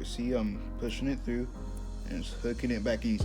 you see I'm pushing it through and it's hooking it back in.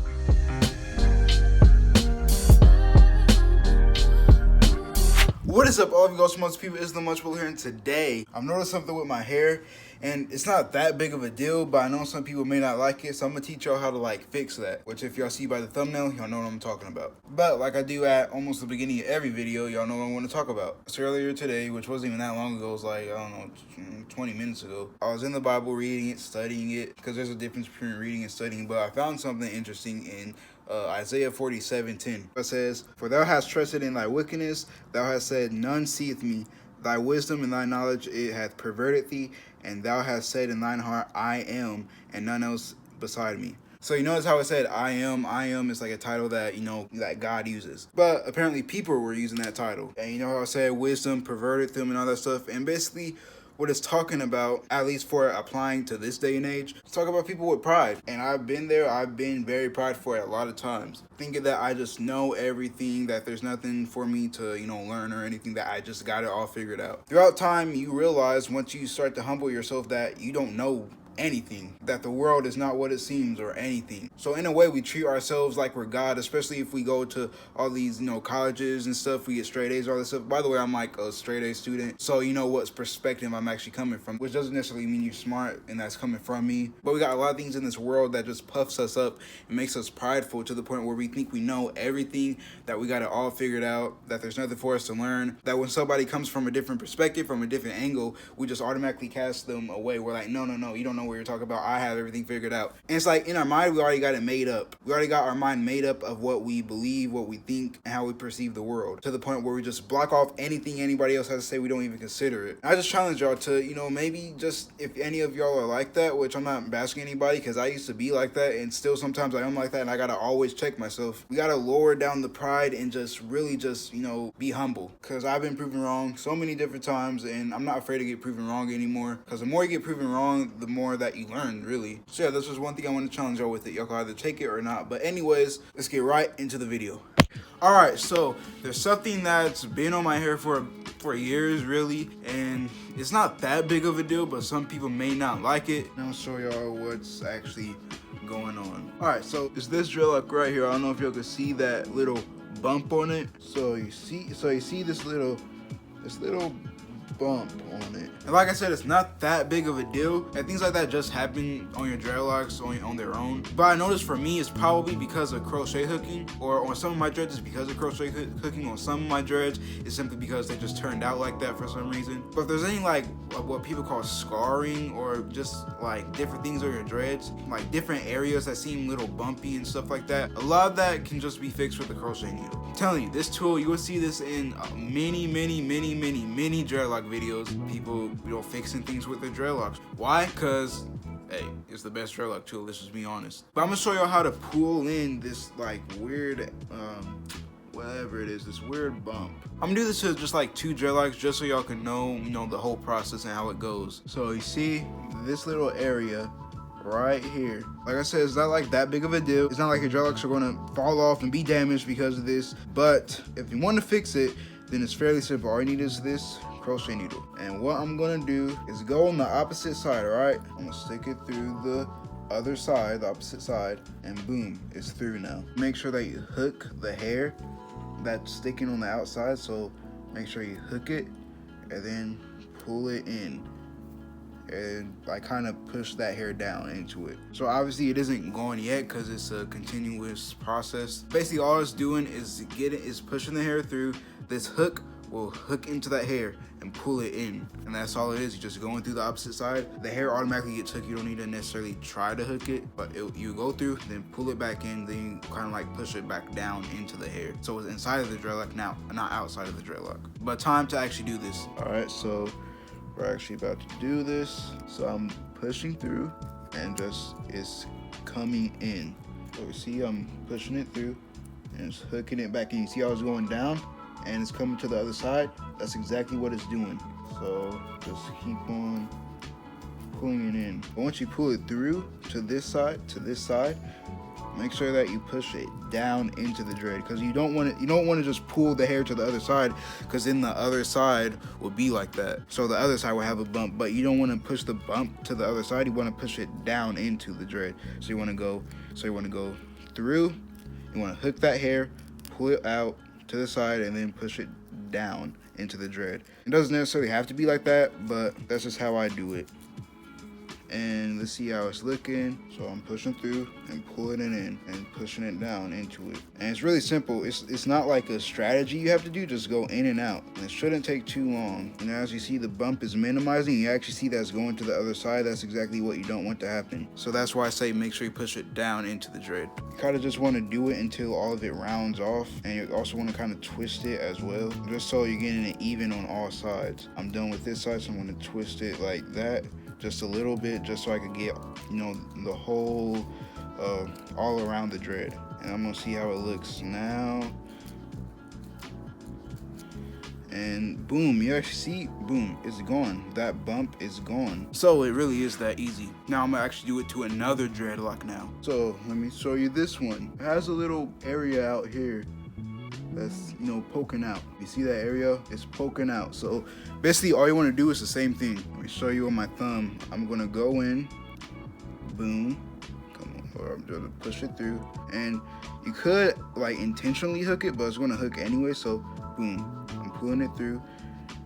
What is up, all of you guys, most people? It's TheMunchBowl here, and today I've noticed something with my hair, and it's not that big of a deal, but I know some people may not like it, so I'm gonna teach y'all how to fix that. Which, if y'all see by the thumbnail, y'all know what I'm talking about. But like I do at almost the beginning of every video, y'all know what I'm gonna talk about. So earlier today, which wasn't even that long ago, it was like, I don't know, 20 minutes ago, I was in the Bible reading it, studying it, because there's a difference between reading and studying. But I found something interesting in Isaiah 47:10. It says, "For thou hast trusted in thy wickedness, thou hast said, none seeth me. Thy wisdom and thy knowledge it hath perverted thee, and thou hast said in thine heart, I am, and none else beside me." So you notice how it said I am is like a title that, that God uses. But apparently people were using that title. And you know how I said wisdom perverted them and all that stuff. And basically what it's talking about, at least for applying to this day and age, it's talking about people with pride. And I've been there. I've been very prideful a lot of times, thinking that I just know everything, that there's nothing for me to, learn or anything, that I just got it all figured out. Throughout time, you realize, once you start to humble yourself, that you don't know anything, that the world is not what it seems or anything. So in a way, we treat ourselves like we're God, especially if we go to all these colleges and stuff, we get straight A's, all this stuff. By the way, I'm like a straight A student, so you know what perspective I'm actually coming from, which doesn't necessarily mean you're smart, and that's coming from me. But we got a lot of things in this world that just puffs us up and makes us prideful to the point where we think we know everything, that we got it all figured out, that there's nothing for us to learn, that when somebody comes from a different perspective, from a different angle, we just automatically cast them away. We're like, no, you don't know what you're talking about. I have everything figured out. And it's like, in our mind, we already got it made up. We already got our mind made up of what we believe, what we think, and how we perceive the world, to the point where we just block off anything anybody else has to say. We don't even consider it. And I just challenge y'all to, maybe just, if any of y'all are like that, which I'm not bashing anybody, because I used to be like that, and still sometimes I am like that, and I gotta always check myself. We gotta lower down the pride and just really just, be humble. Because I've been proven wrong so many different times, and I'm not afraid to get proven wrong anymore. Because the more you get proven wrong, the more that you learn, really. So yeah, this was one thing I want to challenge y'all with it. Y'all can either take it or not. But anyways, let's get right into the video. All right, so there's something that's been on my hair for years, really, and it's not that big of a deal, but some people may not like it. And I'll show y'all what's actually going on. All right, so it's this Dreadlock right here. I don't know if y'all can see that little bump on it. So you see this little bump on it. And like I said, it's not that big of a deal, and things like that just happen on your dreadlocks on their own. But I noticed for me, it's probably because of crochet hooking, or on some of my dreads it's because of crochet hooking. On some of my dreads it's simply because they just turned out like that for some reason. But if there's any what people call scarring, or just different things on your dreads, different areas that seem a little bumpy and stuff like that, a lot of that can just be fixed with a crochet needle. I'm telling you, this tool, you will see this in many dreadlock videos. People, fixing things with their dreadlocks. Why? Because, hey, it's the best dreadlock tool, let's just be honest. But I'm gonna show y'all how to pull in this weird whatever it is, this weird bump. I'm gonna do this to just 2 dreadlocks, just so y'all can know, the whole process and how it goes. So you see this little area right here. Like I said, it's not that big of a deal. It's not like your dreadlocks are gonna fall off and be damaged because of this. But if you want to fix it, then it's fairly simple. All you need is this crochet needle. And what I'm gonna do is go on the opposite side, all right? I'm gonna stick it through the other side, the opposite side, and boom, it's through now. Make sure that you hook the hair that's sticking on the outside. So make sure you hook it and then pull it in, and kind of push that hair down into it. So obviously it isn't going yet because it's a continuous process. Basically all it's doing is pushing the hair through. This hook will hook into that hair and pull it in, and that's all it is. You're just going through the opposite side. The hair automatically gets hooked. You don't need to necessarily try to hook it, but you go through, then pull it back in, then you kind of push it back down into the hair. So it's inside of the dreadlock now, not outside of the dreadlock. But time to actually do this. All right, so we're actually about to do this. So I'm pushing through, and it's coming in. So you see I'm pushing it through, and it's hooking it back in. You see how it's going down? And it's coming to the other side. That's exactly what it's doing. So just keep on pulling it in. But once you pull it through to this side, make sure that you push it down into the dread, because you don't want to just pull the hair to the other side, because then the other side will be like that. So the other side will have a bump, but you don't want to push the bump to the other side. You want to push it down into the dread. So you want to go through. You want to hook that hair, pull it out to the side, and then push it down into the dread. It doesn't necessarily have to be like that, but that's just how I do it. And let's see how it's looking. So I'm pushing through and pulling it in and pushing it down into it. And it's really simple. It's not like a strategy you have to do. Just go in and out. And it shouldn't take too long. And as you see, the bump is minimizing. You actually see that's going to the other side. That's exactly what you don't want to happen. So that's why I say make sure you push it down into the dread. You kind of just want to do it until all of it rounds off. And you also want to kind of twist it as well, just so you're getting it even on all sides. I'm done with this side, so I'm going to twist it like that. Just a little bit, just so I could get, the whole, all around the dread. And I'm gonna see how it looks now. And boom, you actually see, boom, it's gone. That bump is gone. So it really is that easy. Now I'm gonna actually do it to another dreadlock now. So let me show you this one. It has a little area out here that's poking out. You see that area? It's poking out. So basically all you want to do is the same thing. Let me show you on my thumb. I'm gonna go in, boom, come on, or I'm gonna push it through. And you could like intentionally hook it, but it's gonna hook anyway. So boom, I'm pulling it through,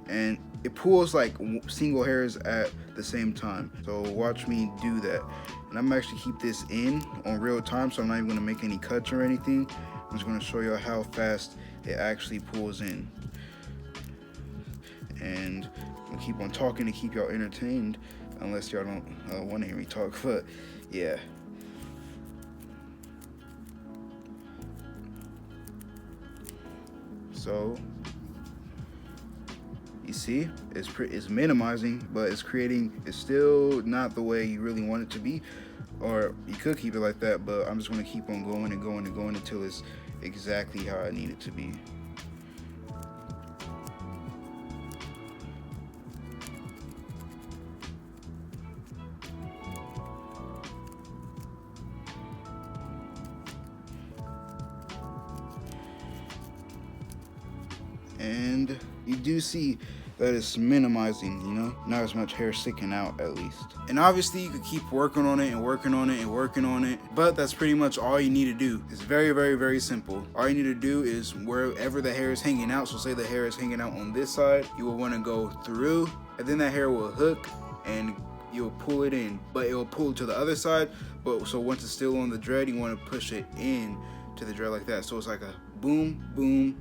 and it pulls like single hairs at the same time. So watch me do that. And I'm actually keep this in on real time, so I'm not even gonna make any cuts or anything. I'm just going to show you how fast it actually pulls in. And I'll keep on talking to keep y'all entertained, unless y'all don't want to hear me talk, but yeah. So you see, it's minimizing, but it's still not the way you really want it to be. Or you could keep it like that, but I'm just going to keep on going and going and going until it's exactly how I need it to be. And you do see that it's minimizing, not as much hair sticking out at least. And obviously you could keep working on it and working on it and working on it, but that's pretty much all you need to do. It's very, very, very simple. All you need to do is wherever the hair is hanging out, so say the hair is hanging out on this side, you will want to go through, and then that hair will hook and you'll pull it in, but it will pull to the other side. But so once it's still on the dread, you want to push it in to the dread like that. So it's like a boom, boom,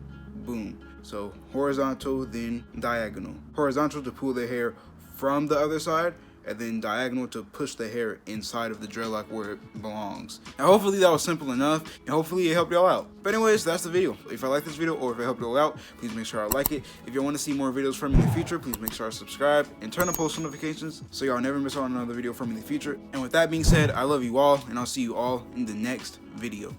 boom. So horizontal, then diagonal. Horizontal to pull the hair from the other side, and then diagonal to push the hair inside of the dreadlock where it belongs. And hopefully that was simple enough, and hopefully it helped y'all out. But anyways, that's the video. If I like this video or if it helped y'all out, please make sure I like it. If you want to see more videos from me in the future, please make sure I subscribe and turn on post notifications so y'all never miss out on another video from me in the future. And with that being said, I love you all, and I'll see you all in the next video.